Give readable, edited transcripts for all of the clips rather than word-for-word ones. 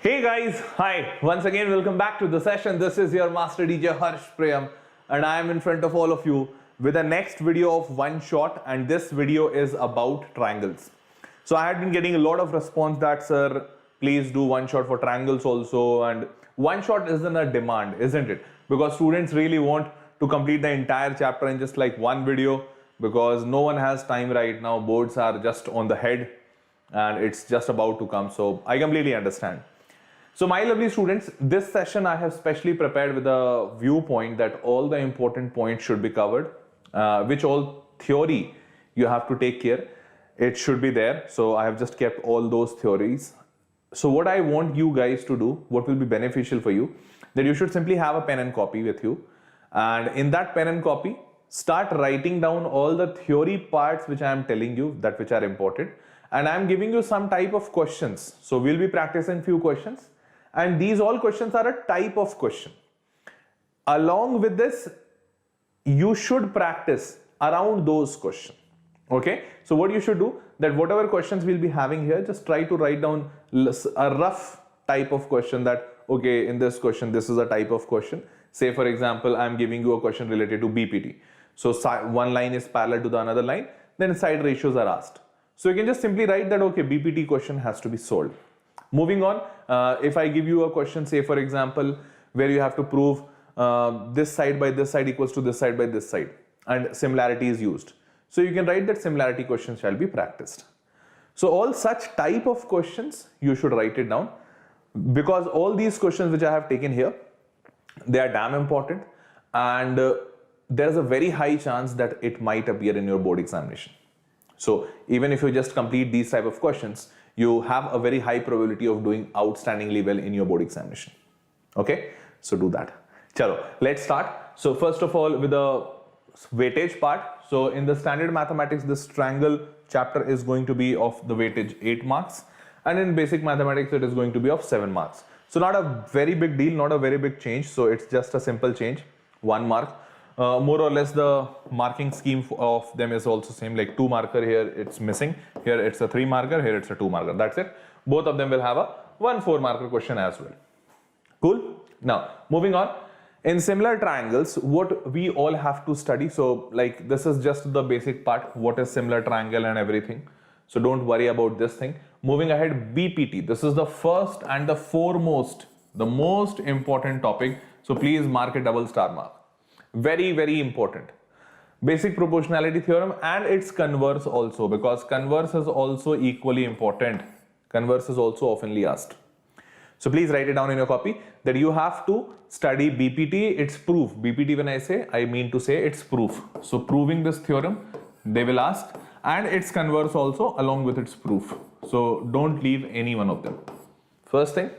Hey guys, hi. Once again, welcome back to the session. This is your master DJ Harsh Priyam and I am in front of all of you with the next video of one shot, and this video is about triangles. So I had been getting a lot of response that sir, please do one shot for triangles also, and one shot isn't a demand, isn't it? Because students really want to complete the entire chapter in just like one video, because no one has time right now. Boards are just on the head and it's just about to come, so I completely understand. So my lovely students, this session I have specially prepared with a viewpoint that all the important points should be covered, which all theory you have to take care. It should be there. So I have just kept all those theories. So what I want you guys to do, what will be beneficial for you, that you should simply have a pen and copy with you. And in that pen and copy, start writing down all the theory parts which I am telling you, that which are important. And I am giving you some type of questions. So we'll be practicing few questions. And these all questions are a type of question. Along with this, you should practice around those questions. Okay. So what you should do, that whatever questions we'll be having here, just try to write down a rough type of question that, okay, in this question, this is a type of question. Say for example, I'm giving you a question related to BPT. So one line is parallel to the another line, then side ratios are asked. So you can just simply write that, okay, BPT question has to be solved. Moving on, if I give you a question, say for example, where you have to prove this side by this side equals to this side by this side, and similarity is used. So you can write that similarity question shall be practiced. So all such type of questions, you should write it down, because all these questions which I have taken here, they are damn important, and there's a very high chance that it might appear in your board examination. So even if you just complete these type of questions, you have a very high probability of doing outstandingly well in your board examination. Okay, so do that. Chalo, let's start. So first of all, with the weightage part. So in the standard mathematics, this triangle chapter is going to be of the weightage 8 marks, and in basic mathematics it is going to be of 7 marks. So not a very big deal, not a very big change. So it's just a simple change, 1 mark. More or less the marking scheme of them is also same, like 2 marker here it's missing, here it's a 3 marker, here it's a 2 marker, that's it. Both of them will have a 1 4 marker question as well. Cool. Now moving on, in similar triangles, what we all have to study, so like this is just the basic part, what is similar triangle and everything, so don't worry about this thing. Moving ahead, BPT, this is the first and the foremost, the most important topic, so please mark a double star mark. Very, very important. Basic proportionality theorem and its converse also, because converse is also equally important. Converse is also oftenly asked. So please write it down in your copy that you have to study BPT, its proof. BPT when I say, I mean to say its proof. So proving this theorem, they will ask, and its converse also along with its proof. So don't leave any one of them. First thing,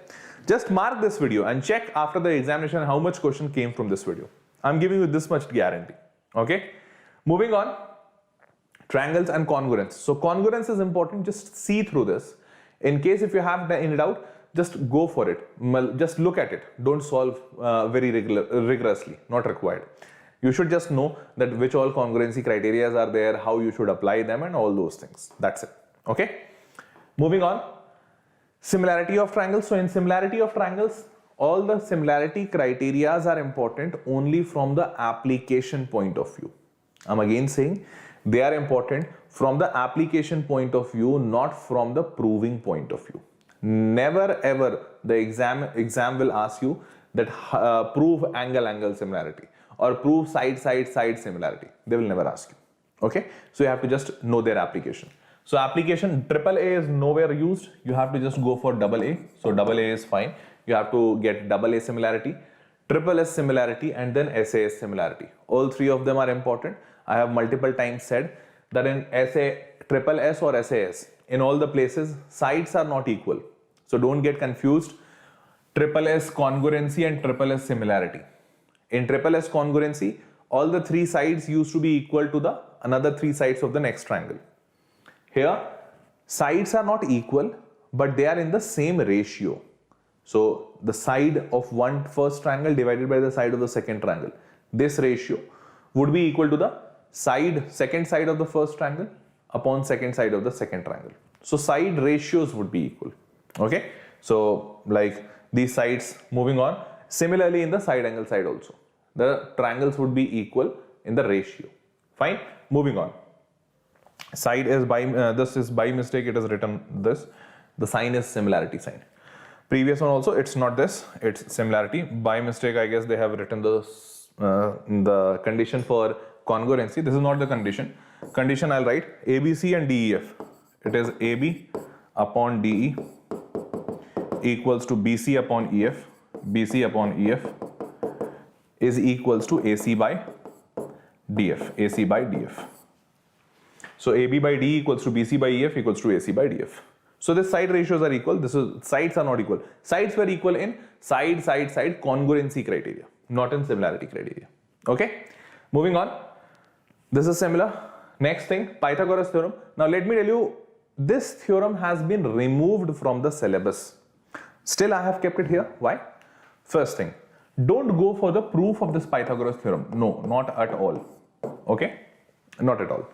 just mark this video and check after the examination how much question came from this video. I'm giving you this much guarantee. Okay. Moving on, triangles and congruence. So congruence is important. Just see through this. In case if you have any doubt, just go for it. Just look at it. Don't solve very rigorously. Not required. You should just know that which all congruency criteria are there, how you should apply them, and all those things. That's it. Okay. Moving on, similarity of triangles. So in similarity of triangles, all the similarity criteria are important only from the application point of view. I'm again saying they are important from the application point of view, not from the proving point of view. Never ever the exam will ask you that prove angle similarity or prove side similarity. They will never ask you. Okay, so you have to just know their application. So application AAA is nowhere used. You have to just go for AA. So AA is fine. You have to get AA similarity, SSS similarity, and then SAS similarity. All three of them are important. I have multiple times said that in SSS or SAS, in all the places, sides are not equal. So don't get confused. SSS congruency and SSS similarity. In SSS congruency, all the 3 sides used to be equal to the another 3 sides of the next triangle. Here, sides are not equal, but they are in the same ratio. So the side of one first triangle divided by the side of the second triangle, this ratio would be equal to the second side of the first triangle upon second side of the second triangle. So side ratios would be equal. Okay. So like these sides, moving on. Similarly in the side angle side also, the triangles would be equal in the ratio. Fine, moving on. Side is by this is by mistake it is written this. The sign is similarity sign. Previous one also, it's not this, it's similarity. By mistake I guess they have written the condition for congruency. This is not the condition. Condition I'll write ABC and DEF. It is AB upon DE equals to BC upon EF. BC upon EF is equals to AC by DF. AC by DF. So AB by DE equals to BC by EF equals to AC by DF. So the side ratios are equal. This is sides are not equal. Sides were equal in side congruency criteria, not in similarity criteria. Okay, moving on. This is similar. Next thing, Pythagoras theorem. Now let me tell you, this theorem has been removed from the syllabus. Still I have kept it here. Why? First thing, don't go for the proof of this Pythagoras theorem. No, not at all. Okay, not at all.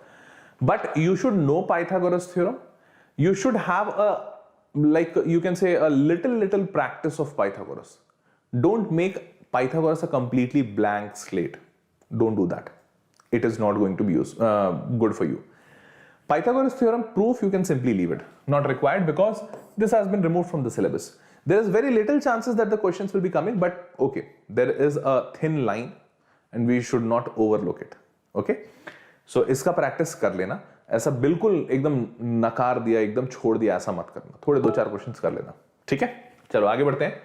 But you should know Pythagoras theorem. You should have a, like you can say, a little practice of Pythagoras. Don't make Pythagoras a completely blank slate. Don't do that. It is not going to be good for you. Pythagoras theorem proof you can simply leave it. Not required because this has been removed from the syllabus. There is very little chances that the questions will be coming, but okay, there is a thin line and we should not overlook it. Okay, so इसका practice कर लेना. ऐसा बिल्कुल एकदम नकार दिया, एकदम छोड़ दिया ऐसा मत करना. थोड़े 2-4 questions कर लेना. ठीक है, चलो आगे बढ़ते हैं.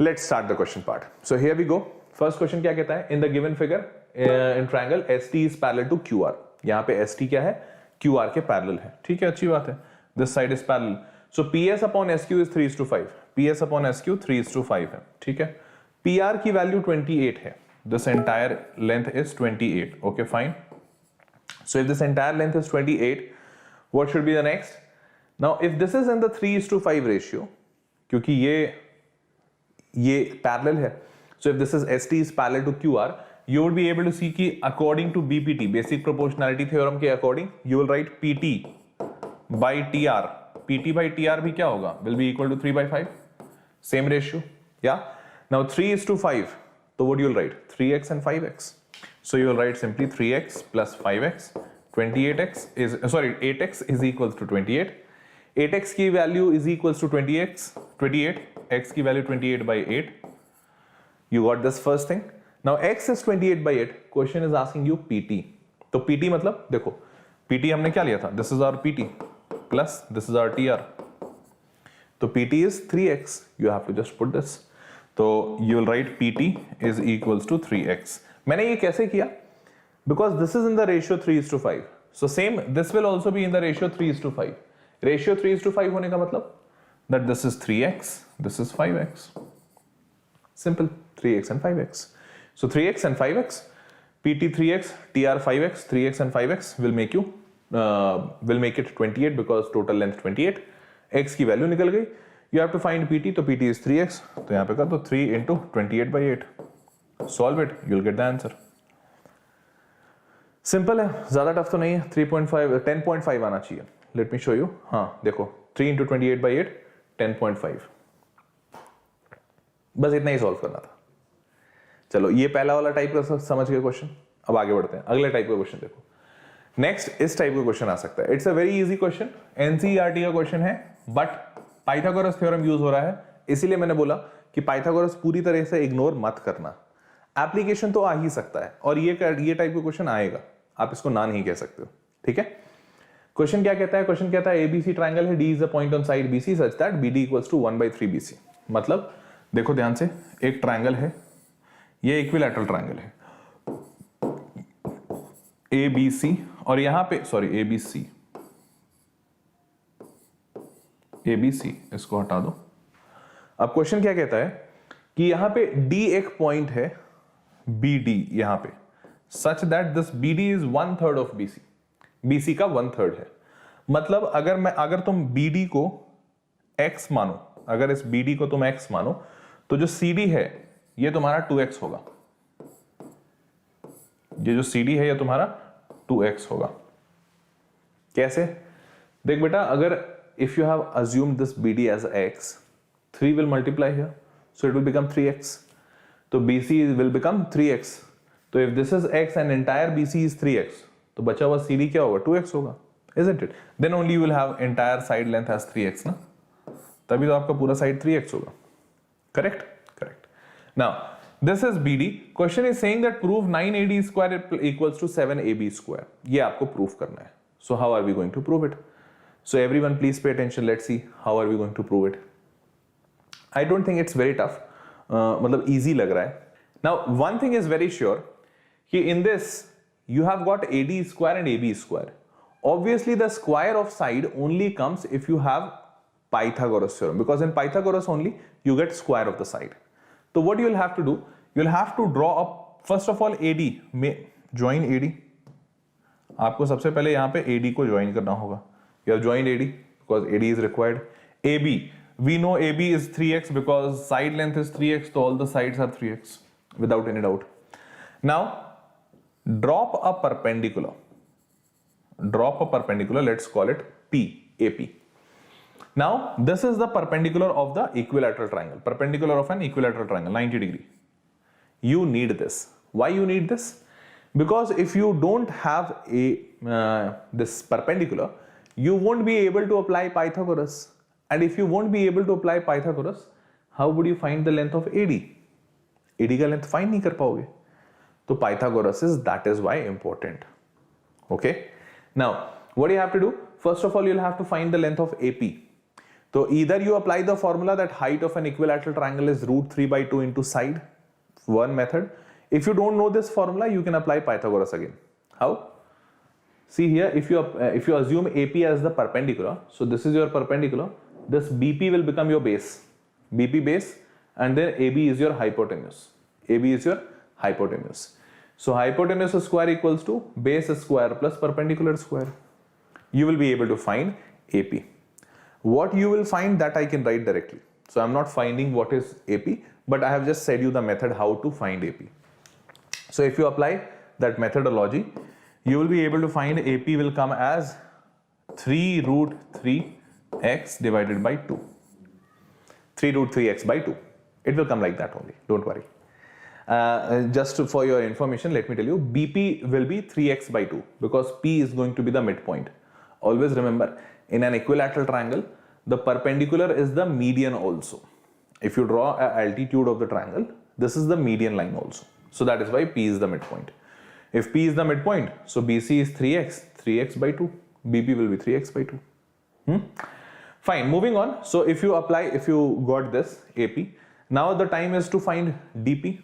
Let's start the question part. So here we go. First question क्या कहता है? In the given figure, in triangle ST is parallel to QR. यहाँ पे ST क्या है? QR के parallel है. ठीक है, अच्छी बात है. This side is parallel. So PS upon SQ is 3:5. PS upon SQ 3:5 है. ठीक है. PR की value 28 है. This entire length is 28. Okay, fine. So if this entire length is 28, what should be the next? Now if this is in the 3:5 ratio, क्योंकि ये parallel है. So if this is ST is parallel to QR, you would be able to see कि according to BPT, basic proportionality theorem के according, you will write PT by TR. PT by TR भी क्या होगा? Will be equal to 3/5. Same ratio. Yeah. Now 3:5. So what you will write? 3x and 5x. So you will write simply 3x plus 5x. 8x is equals to 28. 8x की value is equals to 28. X की value 28 by 8. You got this first thing. Now x is 28 by 8. Question is asking you PT. तो PT मतलब देखो, PT हमने क्या लिया था? This is our PT plus this is our TR. तो PT is 3x. You have to just put this. तो you will write PT is equals to 3x. मैंने ये कैसे किया? Because this is in the ratio 3:5. So same, this will also be in the ratio 3:5. Ratio 3:5 होने का मतलब that this is 3x, this is 5x. Simple, 3x and 5x. So 3x and 5x, PT 3x, TR 5x, 3x and 5x will make it 28 because total length 28. X की value निकल गई. You have to find PT, तो PT is 3x. तो यहाँ पे कर दो 3 into 28 by 8. Solve it, you'll get the answer. Simple है, ज़्यादा टफ तो नहीं है. 10.5 आना चाहिए. Let me show you. हाँ देखो, 3 into 28 by 8, 10.5. बस इतना ही सॉल्व करना था. चलो ये पहला वाला टाइप का समझ गए क्वेश्चन. अब आगे बढ़ते हैं, अगले टाइप का क्वेश्चन देखो. नेक्स्ट इस टाइप का क्वेश्चन आ सकता है. It's a very easy question, NCERT का क्वेश्चन है, बट पाइथागोरस थ्योरम यूज हो रहा है, इसीलिए मैंने बोला कि पाइथागोरस पूरी तरह से इग्नोर मत करना. एप्लीकेशन तो आ ही सकता है और ये टाइप का क्वेश्चन आएगा, आप इसको ना नहीं कह सकते हो. ठीक है. क्वेश्चन क्या कहता है? क्वेश्चन कहता है एबीसी ट्राइंगल है, D is a point on side BC such that BD equals to 1/3 BC. मतलब देखो ध्यान से, एक ट्राइंगल है, ये इक्विलैटरल ट्राइंगल है ABC, और यहां पे ABC इसको हटा दो. अब क्वेश्चन क्या कहता है कि यहां पे D एक पॉइंट है, BD यहां पे, such that this BD is 1/3 of BC. BC का 1/3 है. मतलब अगर तुम BD को x मानो, अगर इस BD को तुम x मानो, तो जो CD है ये तुम्हारा 2x होगा. ये जो CD है ये तुम्हारा 2x होगा. कैसे? देख बेटा, अगर if you have assumed this BD as x, 3 will multiply here, so it will become 3x. So BC will become 3x. So if this is x and entire BC is 3x, तो बचा हुआ CD क्या होगा? 2x होगा, isn't it? Then only you will have entire side length as 3x ना, तभी तो आपका पूरा side 3x होगा. Correct? Correct. Now this is BD. Question is saying that prove 9AD square equals to 7AB square. ये आपको prove करना है. So how are we going to prove it? So everyone please pay attention. Let's see how are we going to prove it. I don't think it's very tough. मतलब easy लग रहा है. Now one thing is very sure कि in this you have got AD square and AB square. Obviously the square of side only comes if you have Pythagoras theorem, because in Pythagoras only you get square of the side. So what you will have to do, you will have to draw up first of all AD में join AD. आपको सबसे पहले यहाँ पे AD को join करना होगा. You have joined AD because AD is required. AB, we know AB is 3x because side length is 3x, so all the sides are 3x without any doubt. Now drop a perpendicular. Drop a perpendicular, let's call it P, AP. Now this is the perpendicular of the equilateral triangle. Perpendicular of an equilateral triangle, 90 degree. You need this. Why you need this? Because if you don't have a this perpendicular, you won't be able to apply Pythagoras. And if you won't be able to apply Pythagoras, how would you find the length of AD? AD का length find नहीं कर पाओगे. So Pythagoras is why important. Okay. Now what do you have to do? First of all, you'll have to find the length of AP. So either you apply the formula that height of an equilateral triangle is √3/2 into side, one method. If you don't know this formula, you can apply Pythagoras again. How? See here, if you assume AP as the perpendicular, so this is your perpendicular, this BP will become your base, BP base, and then AB is your hypotenuse. AB is your hypotenuse. So hypotenuse square equals to base square plus perpendicular square. You will be able to find AP. What you will find that I can write directly. So I'm not finding what is AP, but I have just said you the method how to find AP. So if you apply that methodology, you will be able to find AP will come as 3√3x divided by 2. 3√3x by 2. It will come like that only. Don't worry. Just for your information, let me tell you, BP will be 3x by 2 because P is going to be the midpoint. Always remember, in an equilateral triangle, the perpendicular is the median also. If you draw an altitude of the triangle, this is the median line also. So that is why P is the midpoint. If P is the midpoint, so BC is 3x by 2. BP will be 3x by 2. Fine, moving on. So if you got this AP, now the time is to find DP.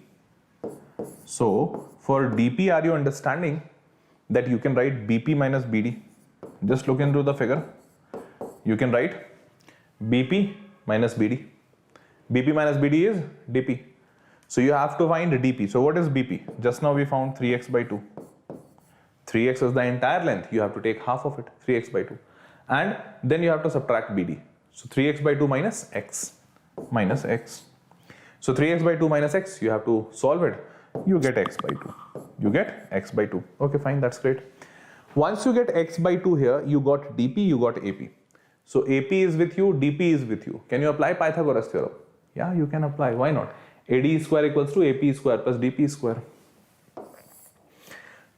So for DP, are you understanding that you can write BP minus BD? Just look into the figure. You can write BP minus BD. BP minus BD is DP. So you have to find DP. So what is BP? Just now we found 3x by 2. 3x is the entire length. You have to take half of it, 3x by 2. And then you have to subtract BD. So 3x by 2 minus x. Minus x. So 3x by 2 minus x, you have to solve it. You get x by 2. You get x by 2. Okay, fine, that's great. Once you get x by 2 here, you got DP, you got AP. So AP is with you, DP is with you. Can you apply Pythagoras theorem? Yeah, you can apply. Why not? AD square equals to AP square plus DP square.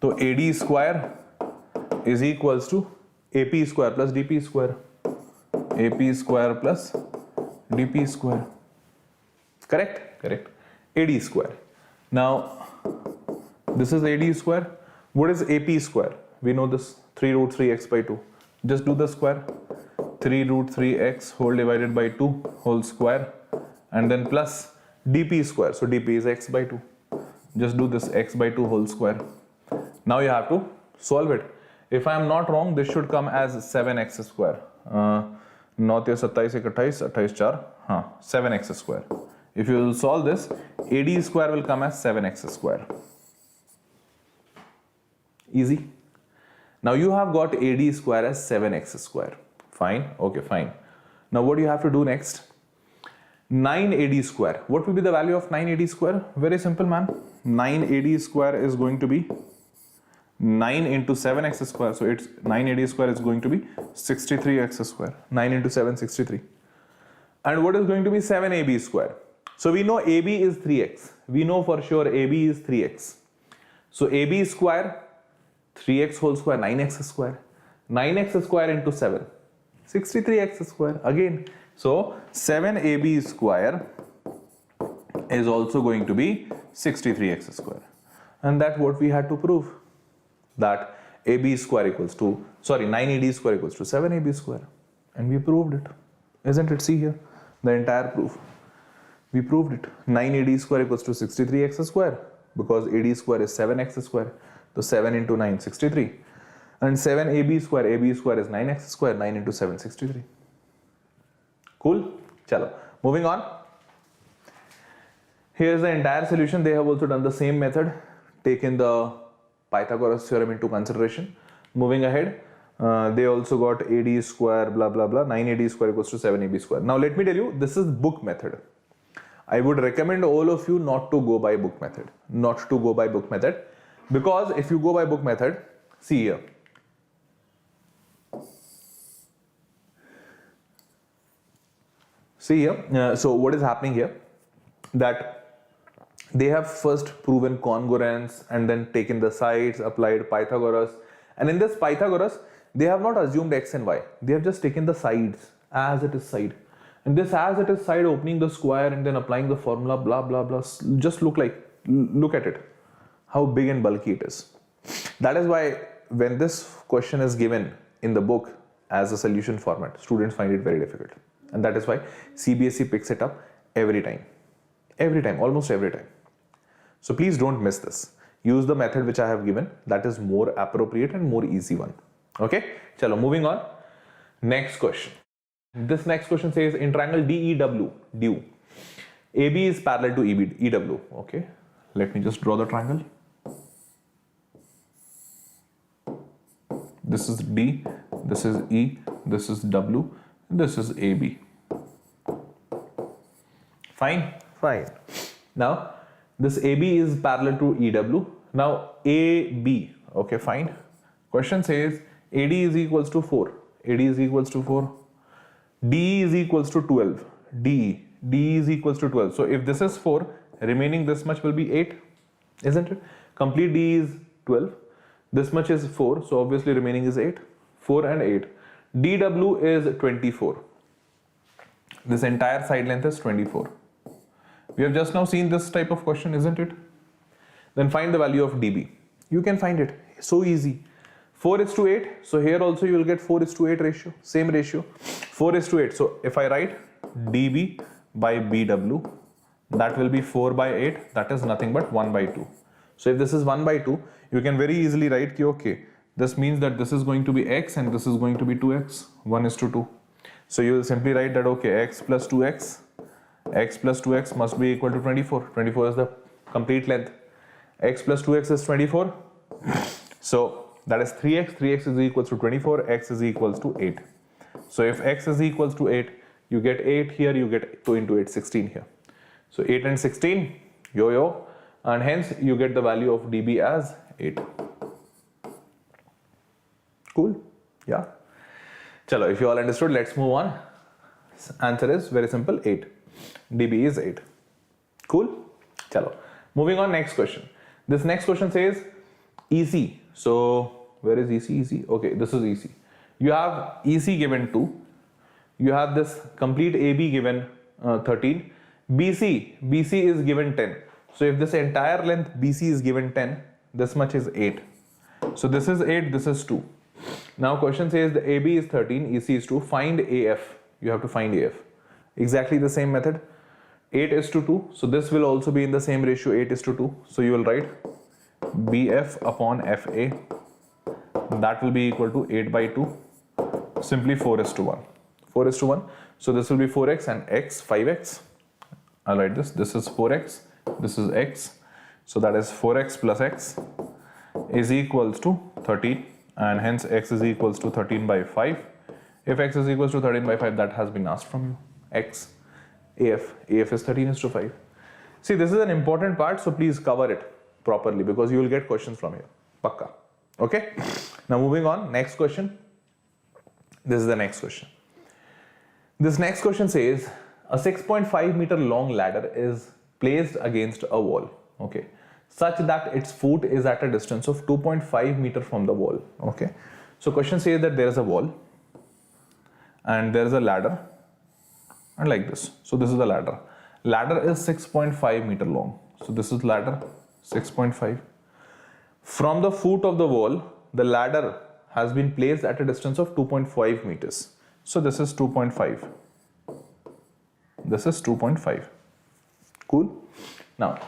So AD square is equals to AP square plus DP square. AP square plus DP square. Correct? Correct. AD square. Now, this is AD square. What is AP square? We know this, 3√3x by 2. Just do the square. 3√3x whole divided by 2 whole square, and then plus DP square. So DP is x by 2. Just do this x by 2 whole square. Now you have to solve it. If I am not wrong, this should come as 7x square. 9 27 28 28 4 7x square. If you will solve this, AD square will come as 7x square. Easy. Now you have got AD square as 7x square. Fine. Okay, fine. Now what do you have to do next? 9 AD square. What will be the value of 9 AD square? Very simple, man. 9 AD square is going to be 9 into 7x square. So it's 9 AD square is going to be 63x square. 9 into 7, 63. And what is going to be 7ab square? So we know AB is 3x. We know for sure AB is 3x. So AB square, 3x whole square, 9x square. 9x square into 7, 63x square again. So 7AB square is also going to be 63x square. And that's what we had to prove. That AB square equals to, 9AD square equals to 7AB square. And we proved it. Isn't it? See here, the entire proof. We proved it. 9AD square equals to 63x square because AD square is 7x square. So 7 into 9, 63. And 7AB square is 9x square, 9 into 7, 63. Cool? Chalo. Moving on. Here's the entire solution. They have also done the same method, taken the Pythagoras theorem into consideration. Moving ahead, they also got AD square, blah, blah, blah. 9AD square equals to 7AB square. Now let me tell you, this is book method. I would recommend all of you not to go by book method. Not to go by book method. Because if you go by book method, see here. See here, so what is happening here? That they have first proven congruence and then taken the sides, applied Pythagoras. And in this Pythagoras, they have not assumed x and y. They have just taken the sides as it is side. And this as it is side, opening the square and then applying the formula, blah, blah, blah. Just look at it, how big and bulky it is. That is why when this question is given in the book as a solution format, students find it very difficult. And that is why CBSE picks it up every time, almost every time. So please don't miss this. Use the method which I have given. That is more appropriate and more easy one. Okay, chalo, moving on. Next question. This next question says in triangle DEW, AB is parallel to EW. Okay, let me just draw the triangle. This is D, this is E, this is W, this is AB. Fine. Now this AB is parallel to EW. Now AB, okay, fine. Question says AD is equals to 4. AD is equals to 4. DE is equals to 12. DE is equals to 12. So if this is 4, remaining this much will be 8, isn't it? Complete DE is 12. This much is 4. So obviously remaining is 8. 4 and 8. DW is 24. This entire side length is 24. We have just now seen this type of question, isn't it? Then find the value of DB. You can find it. So easy. 4:8. So here also you will get 4:8 ratio. Same ratio. 4:8. So if I write DB by BW, that will be 4 by 8. That is nothing but 1 by 2. So if this is 1 by 2, you can very easily write ki, okay, this means that this is going to be x and this is going to be 2x. 1:2. So you will simply write that, okay, x plus 2x must be equal to 24. 24 is the complete length. X plus 2x is 24. So that is 3x. 3x is equals to 24. X is equals to 8. So if x is equals to 8, you get 8 here, you get 2 into 8, 16 here. So 8 and 16, yo-yo. And hence you get the value of dB as 8. Cool? Yeah. Chalo, if you all understood, let's move on. Answer is very simple, 8. dB is 8. Cool? Chalo. Moving on, next question. This next question says EC. So where is EC? EC. Okay, this is EC. You have EC given 2. You have this complete AB given 13. BC is given 10. So if this entire length BC is given 10, this much is 8. So this is 8, this is 2. Now question says the AB is 13, EC is 2. Find AF. You have to find AF. Exactly the same method. 8:2. So this will also be in the same ratio, 8:2. So you will write BF upon FA. That will be equal to 8 by 2. Simply 4:1. 4:1. So this will be 4x and x, 5x. I'll write this. This is 4x. This is x. So that is 4x plus x is equals to 13. And hence x is equals to 13 by 5. If x is equals to 13 by 5, that has been asked from you. X. AF is 13:5. See, this is an important part, so please cover it properly because you will get questions from here. Pakka. Okay? Now moving on, next question. This is the next question. This next question says A 6.5 meter long ladder is placed against a wall, okay, such that its foot is at a distance of 2.5 meter from the wall, okay. So question says that there is a wall and there is a ladder and like this. So this is the ladder. Ladder is 6.5 meter long. So this is ladder 6.5. From the foot of the wall, the ladder has been placed at a distance of 2.5 meters. So this is 2.5. This is 2.5. Cool. Now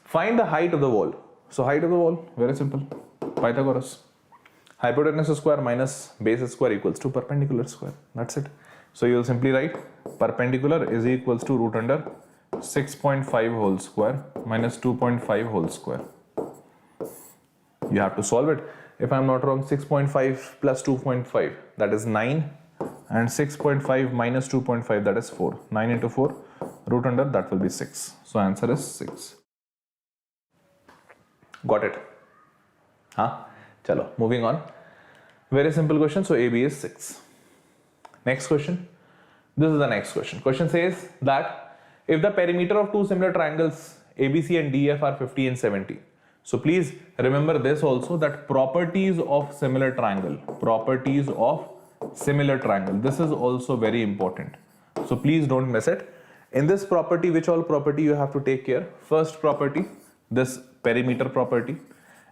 find the height of the wall. So height of the wall, very simple. Pythagoras. Hypotenuse square minus base square equals to perpendicular square. That's it. So you will simply write perpendicular is equals to root under 6.5 whole square minus 2.5 whole square. You have to solve it. If I am not wrong, 6.5 plus 2.5, that is 9, and 6.5 minus 2.5, that is 4. 9 into 4, root under, that will be 6. So answer is 6. Got it? Huh? Chalo, moving on. Very simple question. So AB is 6. Next question. This is the next question. Question says that if the perimeter of two similar triangles ABC and DF are 50 and 70. So please remember this also, that properties of similar triangle. Properties of similar triangle. This is also very important. So please don't miss it. In this property, which all property you have to take care? First property, this perimeter property.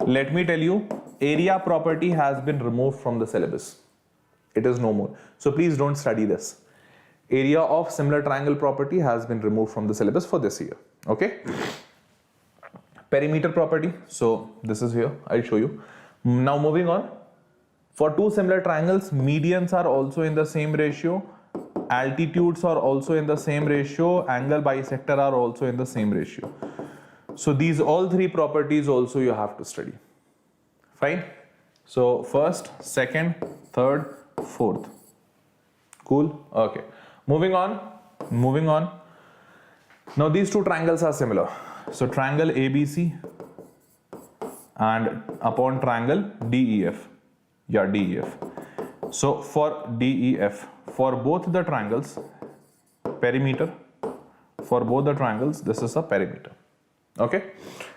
Let me tell you, area property has been removed from the syllabus. It is no more. So please don't study this. Area of similar triangle property has been removed from the syllabus for this year. Okay. Perimeter property. So this is here. I'll show you. Now moving on. For two similar triangles, medians are also in the same ratio. Altitudes are also in the same ratio. Angle bisector are also in the same ratio. So these all three properties also you have to study. Fine. So first, second, third, fourth. Cool. Okay. Moving on. Moving on. Now these two triangles are similar. So triangle ABC and upon triangle DEF. Yeah, DEF. So for DEF, for both the triangles, perimeter, for both the triangles, this is a perimeter. Okay.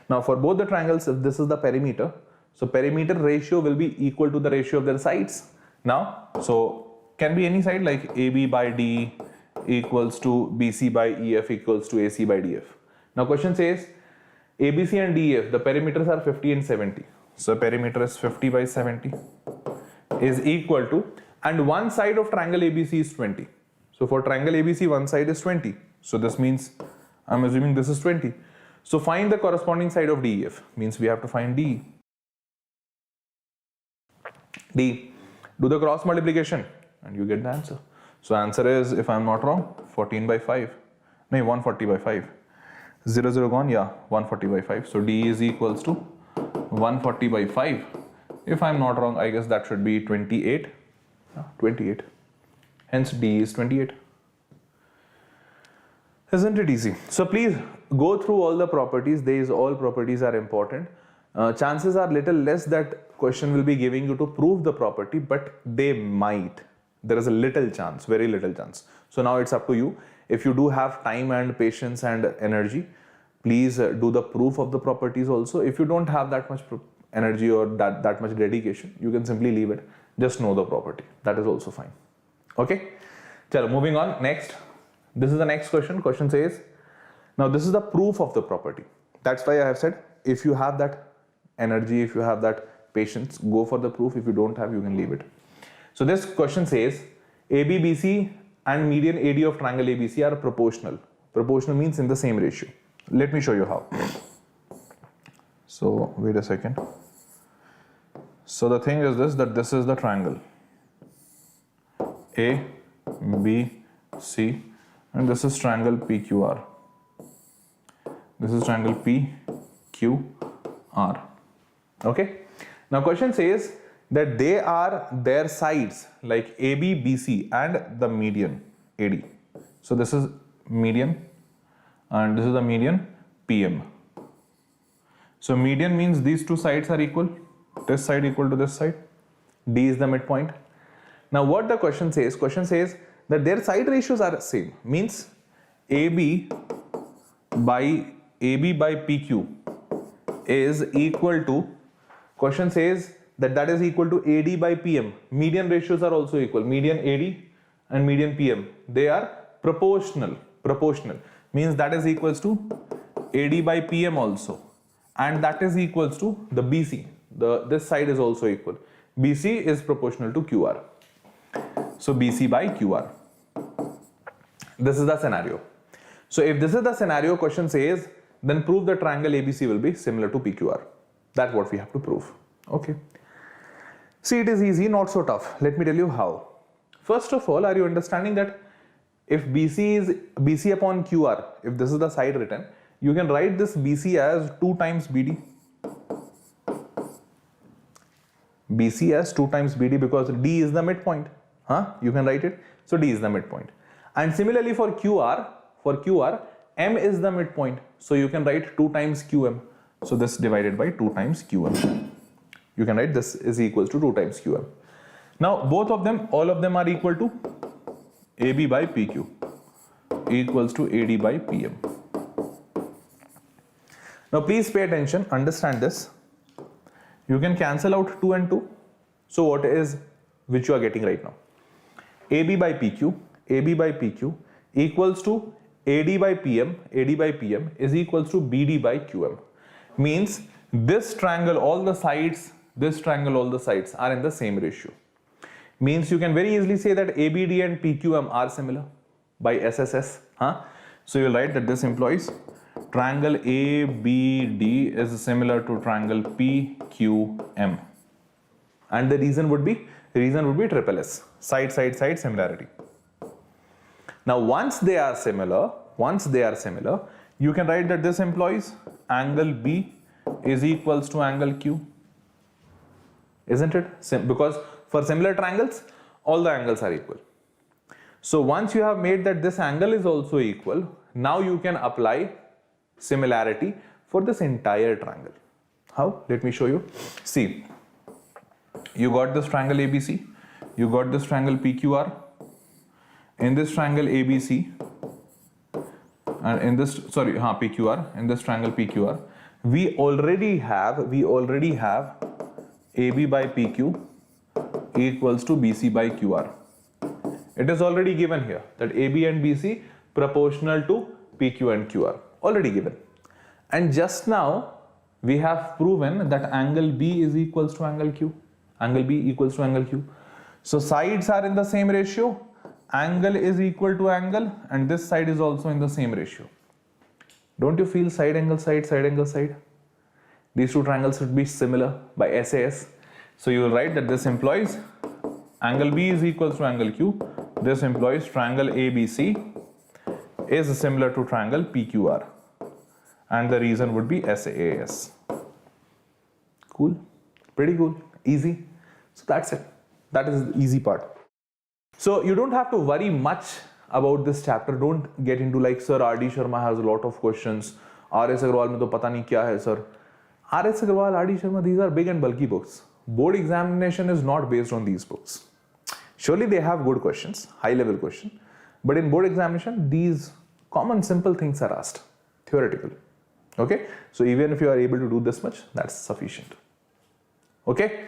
Now for both the triangles, if this is the perimeter, so perimeter ratio will be equal to the ratio of their sides. Now, so can be any side, like AB by DE equals to BC by EF equals to AC by DF. Now question says ABC and DF, the perimeters are 50 and 70. So perimeter is 50 by 70 is equal to, and one side of triangle ABC is 20. So for triangle ABC, one side is 20. So this means, I'm assuming this is 20. So find the corresponding side of DEF, means we have to find DE. D. Do the cross multiplication and you get the answer. So answer is, if I'm not wrong, 14 by 5. No, 140 by 5. 0, 0 gone, yeah, 140 by 5. So D is equals to 140 by 5. If I'm not wrong, I guess that should be 28. 28. Hence D is 28. Isn't it easy? So please go through all the properties. These all properties are important. Chances are little less that question will be giving you to prove the property, but they might. There is a little chance, very little chance. So now it's up to you. If you do have time and patience and energy, please do the proof of the properties also. If you don't have that much energy or that much dedication, you can simply leave it. Just know the property. That is also fine. Okay. Chalo, moving on. Next. This is the next question. Question says, now this is the proof of the property. That's why I have said, if you have that energy, if you have that patience, go for the proof. If you don't have, you can leave it. So this question says, AB, BC and median AD of triangle ABC are proportional. Proportional means in the same ratio. Let me show you how. So wait a second. So the thing is this, that this is the triangle A, B, C, and this is triangle PQR. This is triangle PQR. Okay. Now question says that they are their sides like AB, BC and the median AD. So this is median and this is the median PM. So median means these two sides are equal. This side equal to this side. D is the midpoint. Now what the question says that their side ratios are same. Means AB by PQ is equal to, question says that is equal to AD by PM. Median ratios are also equal. Median AD and median PM, they are proportional. Means that is equals to AD by PM also, and that is equals to the BC. This side is also equal. BC is proportional to QR. So BC by QR. This is the scenario. So if this is the scenario, question says, then prove the triangle ABC will be similar to PQR. That's what we have to prove. Okay. See, it is easy, not so tough. Let me tell you how. First of all, are you understanding that if BC is BC upon QR, if this is the side written, you can write this BC as 2 times BD. BC as 2 times BD because D is the midpoint. You can write it. So D is the midpoint. And similarly for QR, M is the midpoint. So you can write 2 times QM. So this divided by 2 times QM. You can write this is equals to 2 times QM. Now both of them, all of them are equal to AB by PQ equals to AD by PM. Now please pay attention, understand this. You can cancel out 2 and 2. So what is which you are getting right now? AB by PQ equals to AD by PM is equals to BD by QM. Means this triangle, all the sides are in the same ratio. Means you can very easily say that ABD and PQM are similar by SSS. So you will write that this implies triangle ABD is similar to triangle PQM. And the reason would be triple S, side similarity. Now once they are similar, you can write that this implies angle B is equals to angle Q. Isn't it? Because for similar triangles, all the angles are equal. So once you have made that this angle is also equal, now you can apply similarity for this entire triangle. How? Let me show you. See, you got this triangle ABC, you got this triangle PQR. In this triangle ABC, and in this PQR, in this triangle PQR, we already have AB by PQ equals to BC by QR. It is already given here that AB and BC proportional to PQ and QR, already given. And just now we have proven that angle B is equals to angle Q. Angle B equals to angle Q. So sides are in the same ratio. Angle is equal to angle, and this side is also in the same ratio. Don't you feel side angle side? These two triangles should be similar by SAS. So you will write that this implies angle B is equals to angle Q. This implies triangle ABC is similar to triangle PQR. And the reason would be SAS. Cool? Pretty cool. Easy. So that's it. That is the easy part. So you don't have to worry much about this chapter. Don't get into like, sir, R.D. Sharma has a lot of questions. R.S. Agarwal mein to pata nahi kya hai, sir. R.S. Agarwal, R.D. Sharma, these are big and bulky books. Board examination is not based on these books. Surely they have good questions, high level question. But in board examination, these common simple things are asked, theoretical. Okay. So even if you are able to do this much, that's sufficient. Okay.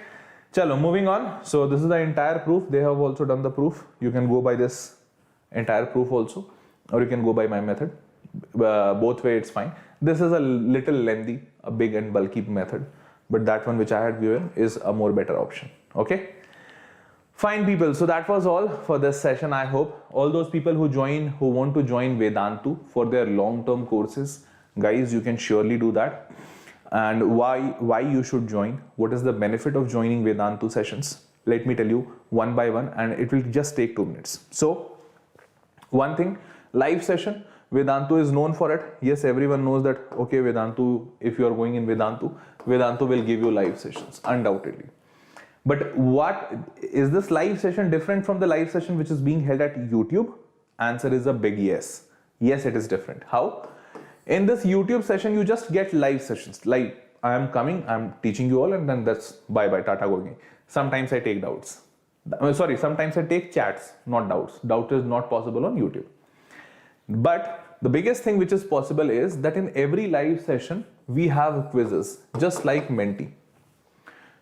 Chalo, moving on. So this is the entire proof. They have also done the proof. You can go by this entire proof also, or you can go by my method. Both way it's fine. This is a little lengthy, a big and bulky method, but that one which I had given is a more better option. Okay. Fine people. So that was all for this session. I hope all those people who want to join Vedantu for their long-term courses, guys, you can surely do that. And why you should join, what is the benefit of joining Vedantu sessions, let me tell you one by one, and it will just take 2 minutes. So one thing, live session, Vedantu is known for it. Yes, everyone knows that, okay, Vedantu, if you are going in Vedantu will give you live sessions, undoubtedly. But what is this live session different from the live session which is being held at YouTube? Answer is a big yes. Yes, it is different. How? In this YouTube session, you just get live sessions. Like, I am coming, I am teaching you all, and then that's bye-bye, tata going. Sometimes I take doubts. Sometimes I take chats, not doubts. Doubt is not possible on YouTube. But the biggest thing which is possible is that in every live session, we have quizzes, just like Menti.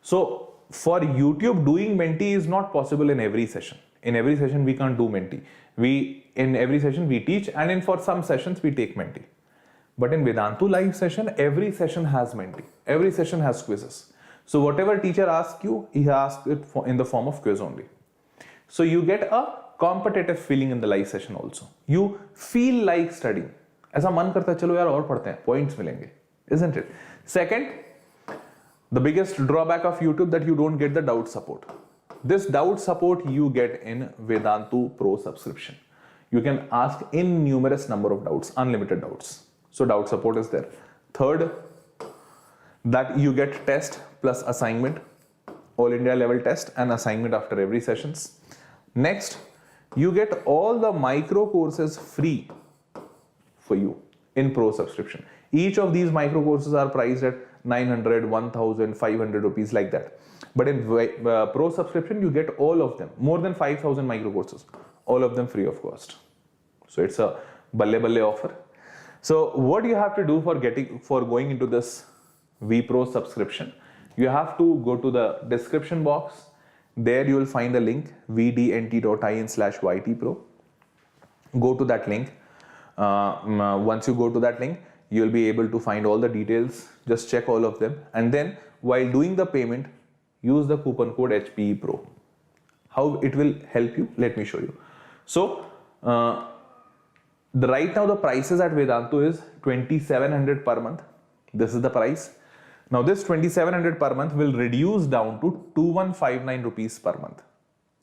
So for YouTube, doing Menti is not possible in every session. In every session, we can't do Menti. In every session, we teach, and for some sessions, we take Menti. But in Vedantu live session, every session has Menti. Every session has quizzes. So whatever teacher asks you, he asks it in the form of quiz only. So you get a competitive feeling in the live session also. You feel like studying. ऐसा मन करता है चलो यार और पढ़ते हैं, points मिलेंगे, isn't it? Second, the biggest drawback of YouTube that you don't get the doubt support. This doubt support you get in Vedantu Pro subscription. You can ask innumerous number of doubts, unlimited doubts. So doubt support is there. Third, that you get test plus assignment, all India level test and assignment after every sessions. Next, you get all the micro courses free for you in Pro subscription. Each of these micro courses are priced at 900, 1000, 500 rupees like that. But in Pro subscription, you get all of them, more than 5000 micro courses, all of them free of cost. So it's a balle balle offer. So what do you have to do for going into this vPro subscription? You have to go to the description box. There you will find a link, vdnt.in/ytpro. Go to that link. Once you go to that link, you will be able to find all the details. Just check all of them. And then while doing the payment, use the coupon code HPEPRO. How it will help you? Let me show you. So, right now the prices at Vedantu is 2700 per month. This is the price. Now this 2700 per month will reduce down to 2159 rupees per month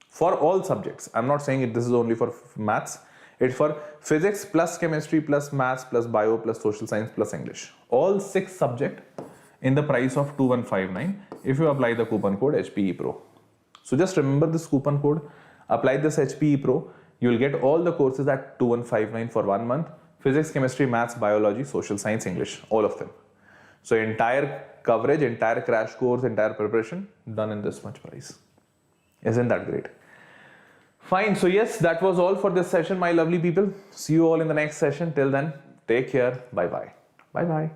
for all subjects. I'm not saying this is only for maths. It's for physics plus chemistry plus maths plus bio plus social science plus English. All 6 subjects in the price of 2159 if you apply the coupon code HPEPRO. So just remember this coupon code, apply this HPEPRO. You will get all the courses at 2159 for 1 month. Physics, chemistry, maths, biology, social science, English, all of them. So entire coverage, entire crash course, entire preparation done in this much price. Isn't that great? Fine. So yes, that was all for this session, my lovely people. See you all in the next session. Till then, take care. Bye bye. Bye bye.